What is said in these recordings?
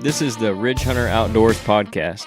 This is the Ridgehunter Outdoors podcast.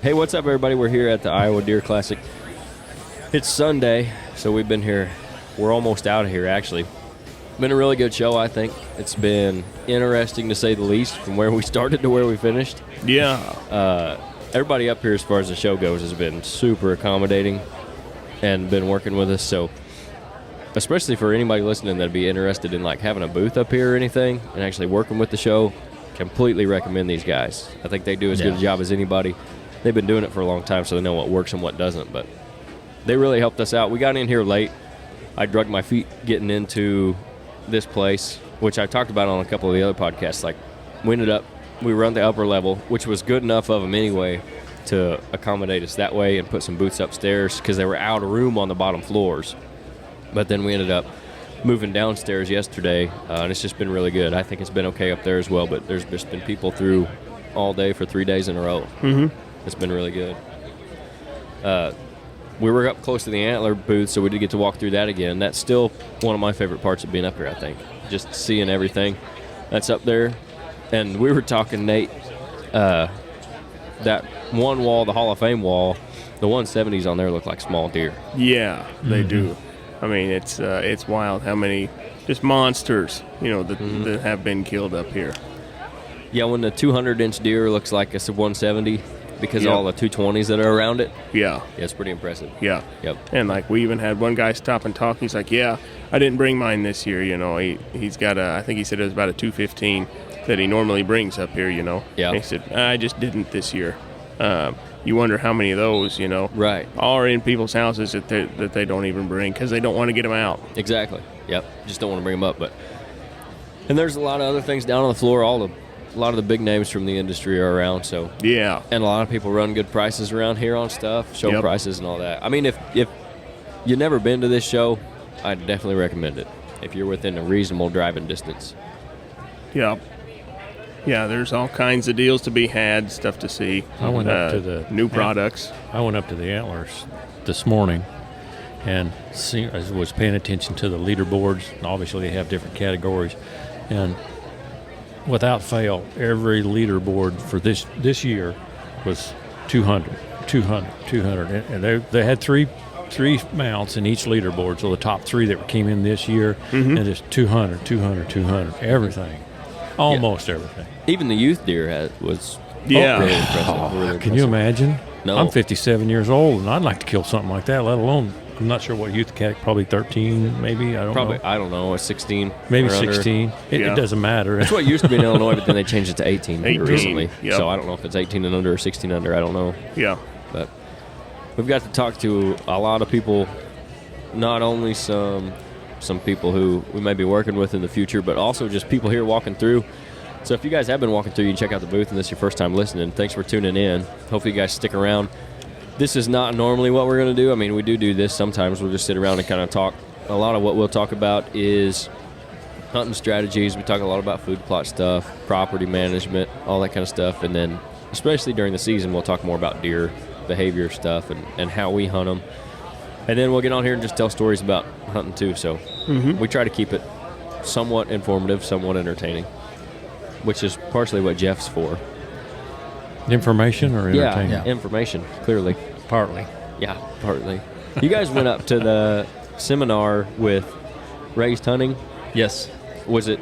Hey, what's up, everybody? We're here at the Iowa Deer Classic. It's Sunday, so we've been here. We're almost out of here, actually. Been a really good show, I think. It's been interesting, to say the least, from where we started to where we finished. Yeah. Everybody up here, as far as the show goes, has been super accommodating and been working with us. So, especially for anybody listening that'd be interested in like having a booth up here or anything and actually working with the show, completely recommend these guys. I think they do as good a job as anybody. They've been doing it for a long time, so they know what works and what doesn't. But they really helped us out. We got in here late. I drugged my feet getting into this place, which I talked about on a couple of the other podcasts. Like, we were on the upper level, which was good enough of them anyway to accommodate us that way and put some booths upstairs because they were out of room on the bottom floors. But then we ended up moving downstairs yesterday, and it's just been really good. I think it's been okay up there as well, but there's just been people through all day for 3 days in a row. Mm-hmm. It's been really good. We were up close to the antler booth, so we did get to walk through that again. That's still one of my favorite parts of being up here, I think. Just seeing everything that's up there. And we were talking, Nate, that one wall, the Hall of Fame wall, the 170s on there look like small deer. Yeah, they do. I mean, it's wild how many just monsters, that have been killed up here. Yeah, when the 200-inch deer looks like it's a 170 because of all the 220s that are around it. Yeah. Yeah, it's pretty impressive. Yeah. Yep. And, like, we even had one guy stop and talk. He's like, yeah, I didn't bring mine this year, He's got I think he said it was about a 215 that he normally brings up here, Yeah. And he said, I just didn't this year. You wonder how many of those, Right. are in people's houses that they don't even bring because they don't want to get them out. Exactly. Yep. Just don't want to bring them up. And there's a lot of other things down on the floor. A lot of the big names from the industry are around. So yeah. And a lot of people run good prices around here on stuff, show prices and all that. I mean, if you've never been to this show, I'd definitely recommend it if you're within a reasonable driving distance. Yeah. Yeah, there's all kinds of deals to be had, stuff to see. I went up to the new products. I went up to the antlers this morning and I was paying attention to the leaderboards. Obviously, they have different categories. And without fail, every leaderboard for this year was 200. And they had three mounts in each leaderboard. So the top three that came in this year, and it's 200, everything. Almost everything. Even the youth deer was really impressive. Really Can you imagine? No. I'm 57 years old, and I'd like to kill something like that, let alone, I'm not sure what youth cat, probably 13, maybe, I don't know. I don't know, 16. Maybe 16. It doesn't matter. That's what used to be in Illinois, but then they changed it to 18 recently. Yep. So I don't know if it's 18 and under or 16 under, I don't know. Yeah. But we've got to talk to a lot of people, not only some people who we may be working with in the future, but also just people here walking through. So if you guys have been walking through, you can check out the booth, and this is your first time listening. Thanks for tuning in. Hopefully you guys stick around. This is not normally what we're going to do. I mean, we do this sometimes. We'll just sit around and kind of talk. A lot of what we'll talk about is hunting strategies. We talk a lot about food plot stuff, property management, all that kind of stuff. And then, especially during the season, we'll talk more about deer behavior stuff and how we hunt them. And then we'll get on here and just tell stories about hunting too. So we try to keep it somewhat informative, somewhat entertaining, which is partially what Jeff's for. Information or entertainment? Yeah, information, clearly. Partly. Yeah, partly. You guys went up to the seminar with Raised Hunting. Yes. Was it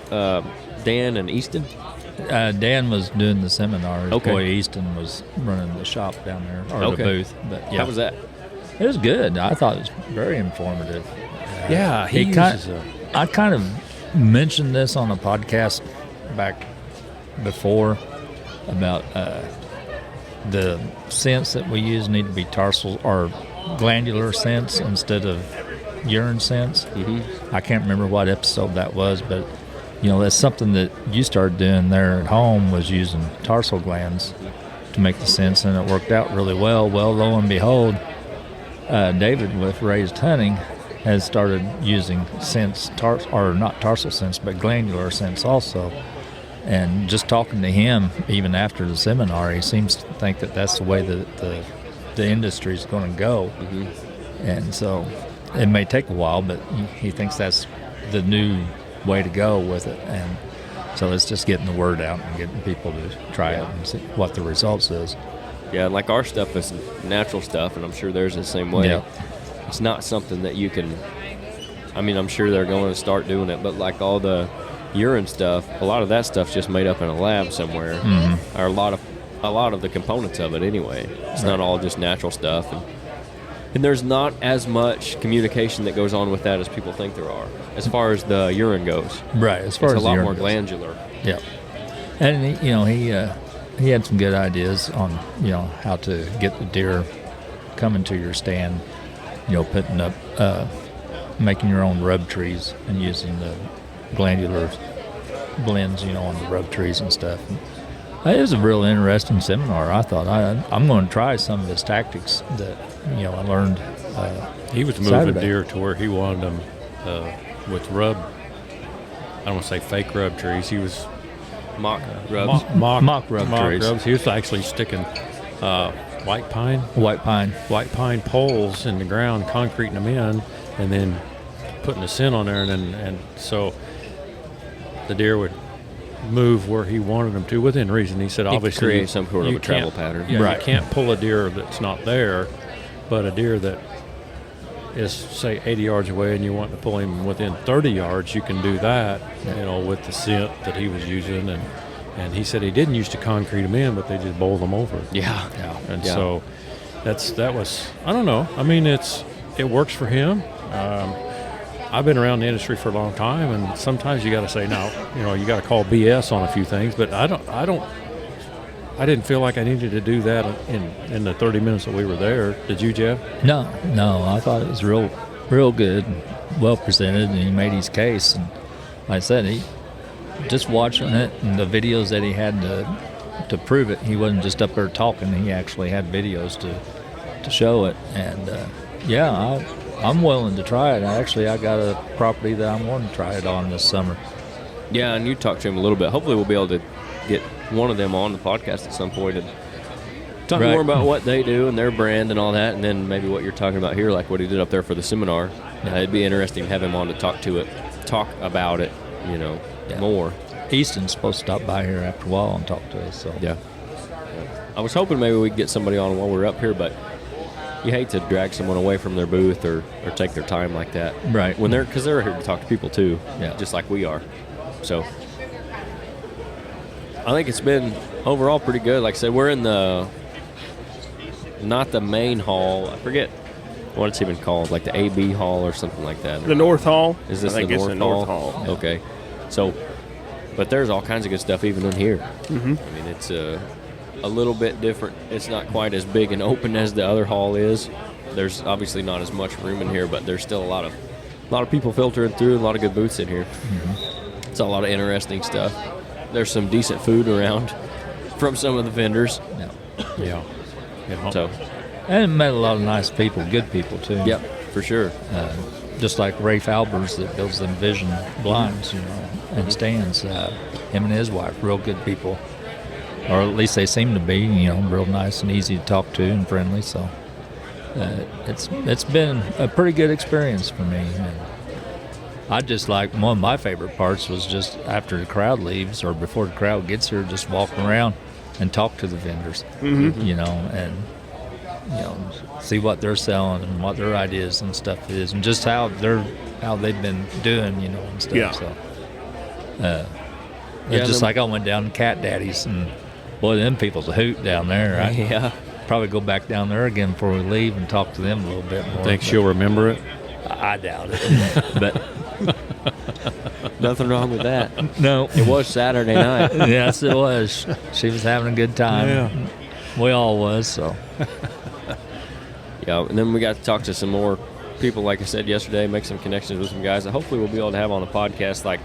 Dan and Easton? Dan was doing the seminar. Okay. Boy Easton was running the shop down there, or the booth. But yeah. How was that? It was good. I thought it was very informative. I I kind of mentioned this on a podcast back before about the scents that we use need to be tarsal or glandular scents instead of urine scents. I can't remember what episode that was, but that's something that you started doing there at home, was using tarsal glands to make the scents, and it worked out really well. Well, lo and behold, David with Raised Hunting has started using scents, not tarsal scents, but glandular scents also. And just talking to him, even after the seminar, he seems to think that that's the way that the industry is going to go. And so it may take a while, but he thinks that's the new way to go with it. And so it's just getting the word out and getting people to try it and see what the results is. Yeah, like our stuff is natural stuff, and I'm sure theirs is the same way. Yeah. It's not something that you can, I mean, I'm sure they're going to start doing it, but like all the urine stuff, a lot of that stuff's just made up in a lab somewhere, or a lot of the components of it anyway. It's not all just natural stuff, and there's not as much communication that goes on with that as people think there are, as far as the urine goes. Right, as far it's as a lot the more urine glandular. Yeah, and he had some good ideas on how to get the deer coming to your stand. Putting up, making your own rub trees and using the glandular blends, on the rub trees and stuff. It was a real interesting seminar. I thought I'm going to try some of his tactics that I learned. He was moving Saturday. deer to where he wanted them with rub. I don't want to say fake rub trees. He was Mock rubs. Mock rub trees. Rubs. He was actually sticking white pine poles in the ground, concreting them in, and then putting the scent on there, and so the deer would move where he wanted them to within reason. He said, obviously, create some sort of you a travel can't- pattern. Yeah, Right. You can't pull a deer that's not there, but a deer that is, say, 80 yards away and you want to pull him within 30 yards, you can do that, with the scent that he was using. And he said he didn't used to concrete them in, but they just bowled them over. Yeah. And Yeah. so that was, I don't know. I mean, it works for him. I've been around the industry for a long time, and sometimes you got to say, no, you got to call BS on a few things, but I didn't feel like I needed to do that in the 30 minutes that we were there. Did you, Jeff? No, I thought it was real good, well presented, and he made his case. And like I said, he just watching it and the videos that he had to prove it. He wasn't just up there talking; he actually had videos to show it. And I'm willing to try it. I got a property that I'm wanting to try it on this summer. Yeah, and you talked to him a little bit. Hopefully we'll be able to get one of them on the podcast at some point and talk more about what they do and their brand and all that, and then maybe what you're talking about here, like what he did up there for the seminar. It'd be interesting to have him on to talk about it, more. Easton's supposed to stop by here after a while and talk to us. So Yeah. I was hoping maybe we'd get somebody on while we're up here, but you hate to drag someone away from their booth or take their time like that. Right. Because they're here to talk to people too, Yeah. just like we are. So I think it's been overall pretty good. Like I said, we're in not the main hall. I forget what it's even called, like the AB hall or something like that. The North Hall. Is this I think the it's North the North Hall? Okay. So, but there's all kinds of good stuff even in here. I mean, it's a little bit different. It's not quite as big and open as the other hall is. There's obviously not as much room in here, but there's still a lot of people filtering through, and a lot of good booths in here. It's a lot of interesting stuff. There's some decent food around from some of the vendors. Yeah. So, and met a lot of nice people, good people too. yep, for sure. Just like Rafe Albers that builds them vision blinds, and stands. Him and his wife, real good people, or at least they seem to be. Real nice and easy to talk to and friendly. So it's been a pretty good experience for me. And I just like, one of my favorite parts was just after the crowd leaves or before the crowd gets here, just walk around and talk to the vendors. And see what they're selling and what their ideas and stuff is, and just how they've been doing, and stuff. Yeah. So, it's just like I went down to Cat Daddy's, and boy, them people's a hoot down there. Yeah. Probably go back down there again before we leave and talk to them a little bit more. Think she'll remember it? I doubt it, but Nothing wrong with that. no, It was Saturday night. yes, it was. She was having a good time. Yeah. We all was. So. Yeah, and then we got to talk to some more people, like I said yesterday, make some connections with some guys that hopefully we'll be able to have on the podcast, like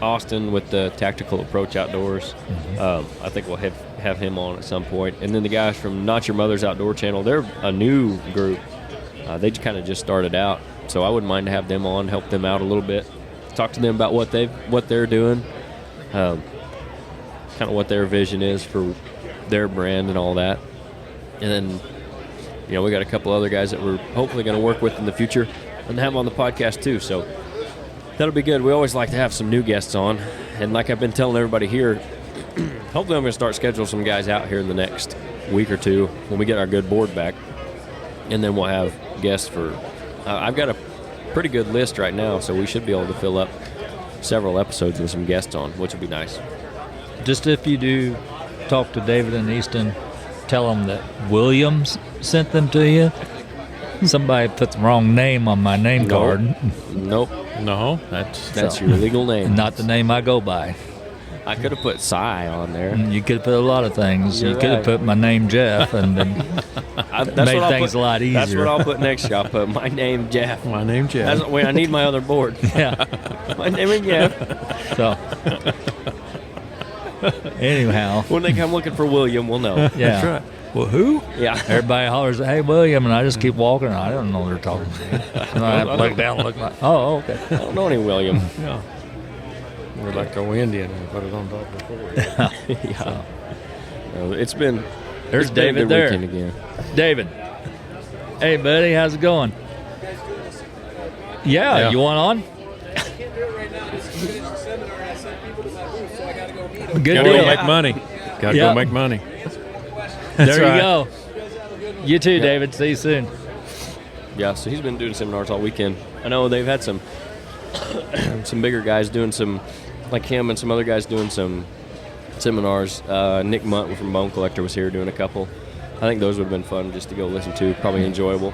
Austin with the Tactical Approach Outdoors. I think we'll have him on at some point. And then the guys from Not Your Mother's Outdoor Channel, they're a new group. They kind of just started out, so I wouldn't mind to have them on, help them out a little bit, talk to them about what they're doing. kind of what their vision is for their brand and all that. And then, we got a couple other guys that we're hopefully going to work with in the future and have on the podcast too. So that'll be good. We always like to have some new guests on. And like I've been telling everybody here, hopefully I'm going to start scheduling some guys out here in the next week or two when we get our good board back. And then we'll have guests for I've got a pretty good list right now, so we should be able to fill up several episodes with some guests on, which would be nice. Just if you do talk to David and Easton, tell them that Williams sent them to you. Somebody put the wrong name on my name card. Nope. No, that's your legal name. Not the name I go by. I could have put Cy on there. You could have put a lot of things. You're you could have put my name Jeff and then made things a lot easier. That's what I'll put next year. I'll put my name Jeff. My name Jeff. That's when I need my other board. Yeah. My name is Jeff. So anyhow. When they come looking for William, we'll know. Yeah. That's right. Well, who? Yeah. Everybody hollers, "Hey, William," and I just keep walking. And I don't know they're talking to me. And I have to look down and look like, oh, okay. I don't know any William. Yeah. We're like go Indian and put it on top of the board. Yeah. It's been. There's it's been David a good there. weekend again. David. Hey, buddy, how's it going? Yeah. You want on? Good Gotta deal. go make money. Gotta go make money. There right. you go. You too, David. See you soon. Yeah, so he's been doing seminars all weekend. I know they've had some bigger guys doing some, like him and some other guys doing some seminars. Nick Munt from Bone Collector was here doing a couple. I think those would have been fun just to go listen to, probably enjoyable.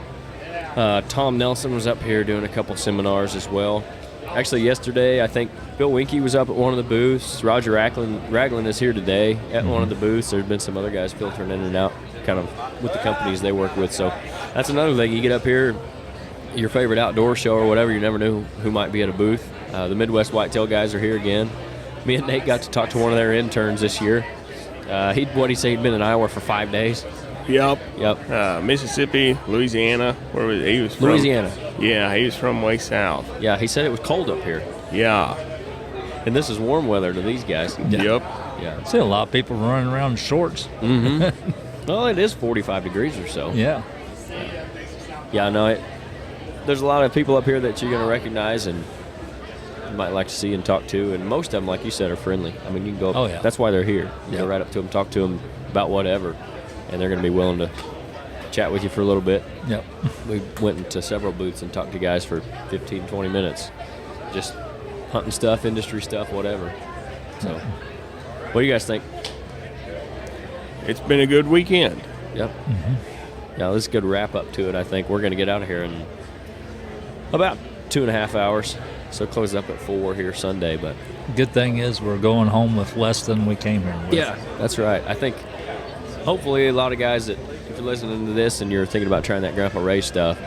Tom Nelson was up here doing a couple seminars as well. Actually, yesterday, I think Bill Winke was up at one of the booths. Roger Ragland is here today at one of the booths. There have been some other guys filtering in and out kind of with the companies they work with. So that's another thing. You get up here, your favorite outdoor show or whatever, you never knew who might be at a booth. The Midwest Whitetail guys are here again. Me and Nate got to talk to one of their interns this year. He'd been in Iowa for 5 days. Yep. Mississippi, Louisiana. Where was he? Was from? Louisiana. Yeah, he was from way south. Yeah, he said it was cold up here. Yeah. And this is warm weather to these guys. Yep. Yeah. I see a lot of people running around in shorts. Mm-hmm. Well, it is 45 degrees or so. Yeah. Yeah, no, there's a lot of people up here that you're going to recognize and you might like to see and talk to. And most of them, like you said, are friendly. I mean, you can go. Oh, yeah. That's why they're here. You go right up to them, talk to them about whatever. And they're going to be willing to chat with you for a little bit. Yep. We went into several booths and talked to guys for 15, 20 minutes. Just hunting stuff, industry stuff, whatever. So, what do you guys think? It's been a good weekend. Yep. Mm-hmm. Yeah, this is a good wrap up to it, I think. We're going to get out of here in about 2.5 hours. So close up at 4 here Sunday. But good thing is we're going home with less than we came here with. Yeah, that's right. I think hopefully a lot of guys that, if you're listening to this and you're thinking about trying that Grandpa Ray stuff,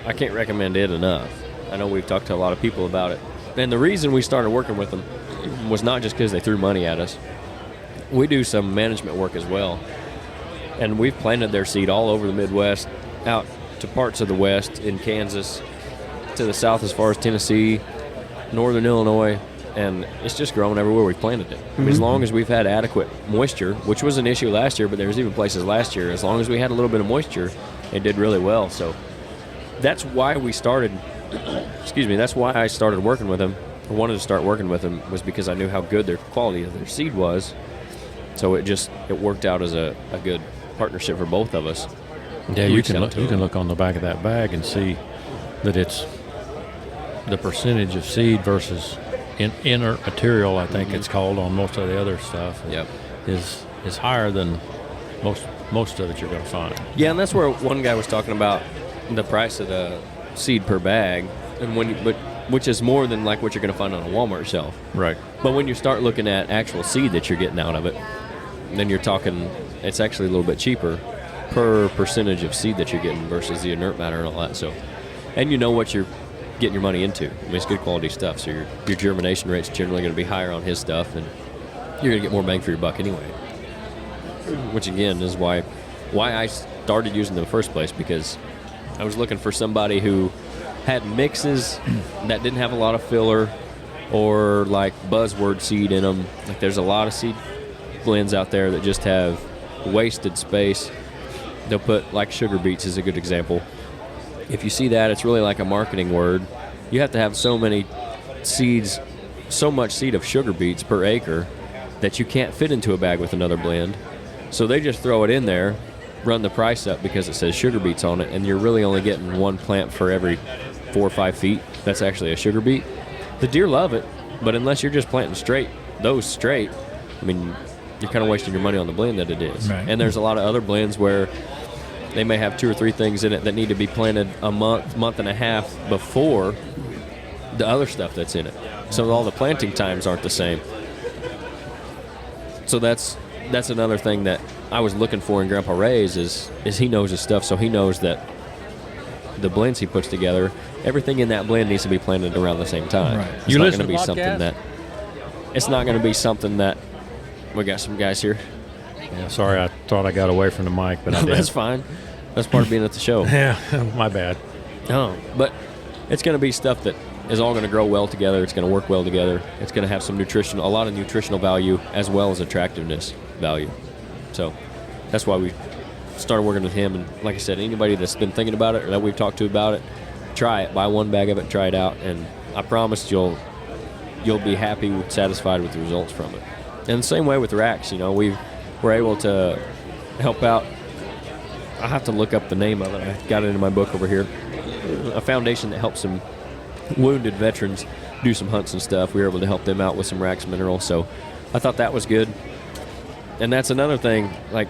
I can't recommend it enough. I know we've talked to a lot of people about it. And the reason we started working with them was not just because they threw money at us. We do some management work as well. And we've planted their seed all over the Midwest, out to parts of the West, in Kansas, to the south as far as Tennessee, northern Illinois, and it's just grown everywhere we've planted it. I mean, as long as we've had adequate moisture, which was an issue last year, but there was even places last year, as long as we had a little bit of moisture, it did really well. So that's why we started, that's why I started working with them, or wanted to start working with them, was because I knew how good their quality of their seed was. So it worked out as a good partnership for both of us. Yeah, you can look on the back of that bag and see that it's the percentage of seed versus inert material, I think it's called on most of the other stuff. Yep. is higher than most of it you're going to find. Yeah, and that's where one guy was talking about the price of the seed per bag, and which is more than like what you're going to find on a Walmart shelf. Right. But when you start looking at actual seed that you're getting out of it, then you're talking it's actually a little bit cheaper per percentage of seed that you're getting versus the inert matter and all that. So, and you know what you're getting your money into. I mean, it's good quality stuff, so your germination rate's generally going to be higher on his stuff, and you're going to get more bang for your buck anyway. Which again is why I started using them in the first place, because I was looking for somebody who had mixes that didn't have a lot of filler or like buzzword seed in them. Like there's a lot of seed blends out there that just have wasted space. They'll put, like sugar beets is a good example. If you see that, it's really like a marketing word. You have to have so many seeds, so much seed of sugar beets per acre that you can't fit into a bag with another blend. So they just throw it in there, run the price up because it says sugar beets on it, and you're really only getting one plant for every 4 or 5 feet. That's actually a sugar beet. The deer love it, but unless you're just planting straight, I mean, you're kind of wasting your money on the blend that it is. Right. And there's a lot of other blends where they may have 2 or 3 things in it that need to be planted a month and a half before the other stuff that's in it. So all the planting times aren't the same. So that's another thing that I was looking for in Grandpa Ray's is he knows his stuff, so he knows that the blends he puts together, everything in that blend needs to be planted around the same time. Right. It's not going to be something that. It's not going to be something that. We got some guys here. Yeah, sorry, I thought I got away from the mic, but I did. That's fine. That's part of being at the show. Yeah, my bad. Oh, but it's going to be stuff that is all going to grow well together. It's going to work well together. It's going to have a lot of nutritional value as well as attractiveness value. So that's why we started working with him. And like I said, anybody that's been thinking about it or that we've talked to about it, try it. Buy one bag of it, try it out, and I promise you'll be happy, satisfied with the results from it. And the same way with racks, we were able to help out. I have to look up the name of it. I got it in my book over here. A foundation that helps some wounded veterans do some hunts and stuff. We were able to help them out with some racks mineral. So I thought that was good. And that's another thing, like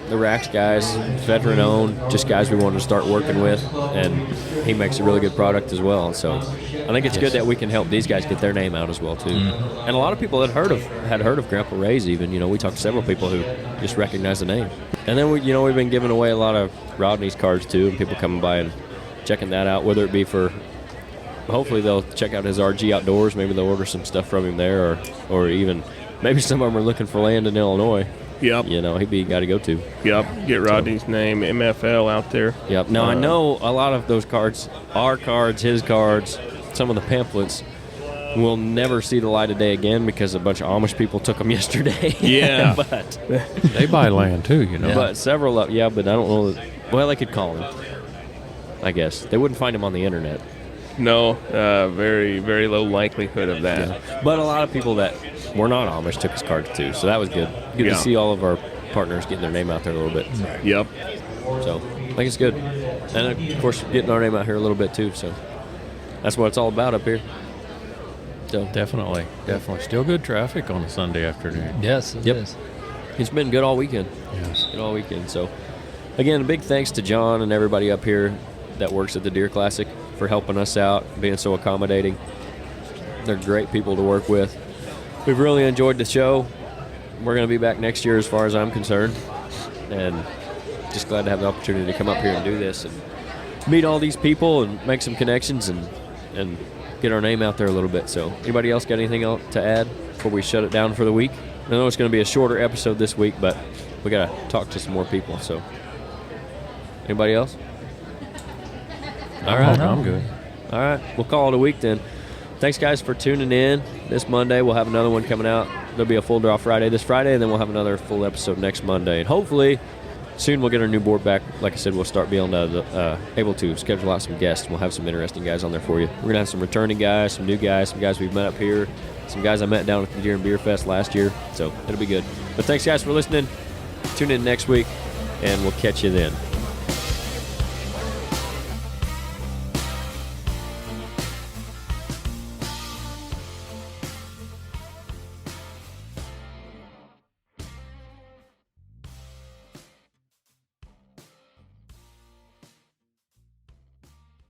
the racks guys, veteran owned, just guys we wanted to start working with, and he makes a really good product as well. So I think it's good that we can help these guys get their name out as well too. And a lot of people had heard of Grandpa Ray's even. We talked to several people who just recognize the name. And then we've been giving away a lot of Rodney's cards too, and people coming by and checking that out, whether it be for, hopefully they'll check out his RG Outdoors, maybe they'll order some stuff from him there, or even maybe some of them are looking for land in Illinois. Yep. He'd be a guy to go to. Yep. Get Rodney's name, MFL out there. Yep. Now, I know a lot of those cards, our cards, his cards, some of the pamphlets will never see the light of day again because a bunch of Amish people took them yesterday. Yeah. But they buy land too, But several but I don't know. Well, they could call him, I guess. They wouldn't find him on the internet. No, very, very low likelihood of that. Yeah. But a lot of people that were not Amish took his cards too, so that was good. Good to see all of our partners getting their name out there a little bit. Yep. So I think it's good. And of course, getting our name out here a little bit too, so that's what it's all about up here. So Definitely. Still good traffic on a Sunday afternoon. Yes, it is. It's been good all weekend. Yes. Good all weekend. So again, a big thanks to John and everybody up here that works at the Deer Classic for helping us out, being so accommodating. They're great people to work with. We've really enjoyed the show. We're going to be back next year as far as I'm concerned. And just glad to have the opportunity to come up here and do this and meet all these people and make some connections and get our name out there a little bit. So anybody else got anything else to add before we shut it down for the week? I know it's going to be a shorter episode this week, but we got to talk to some more people. So anybody else? All right. I'm good. All right. We'll call it a week then. Thanks, guys, for tuning in. This Monday, we'll have another one coming out. There'll be a full draw Friday this Friday, and then we'll have another full episode next Monday. And hopefully, soon we'll get our new board back. Like I said, we'll start being able to schedule out some guests. We'll have some interesting guys on there for you. We're going to have some returning guys, some new guys, some guys we've met up here, some guys I met down at the Deer and Beer Fest last year. So it'll be good. But thanks, guys, for listening. Tune in next week, and we'll catch you then.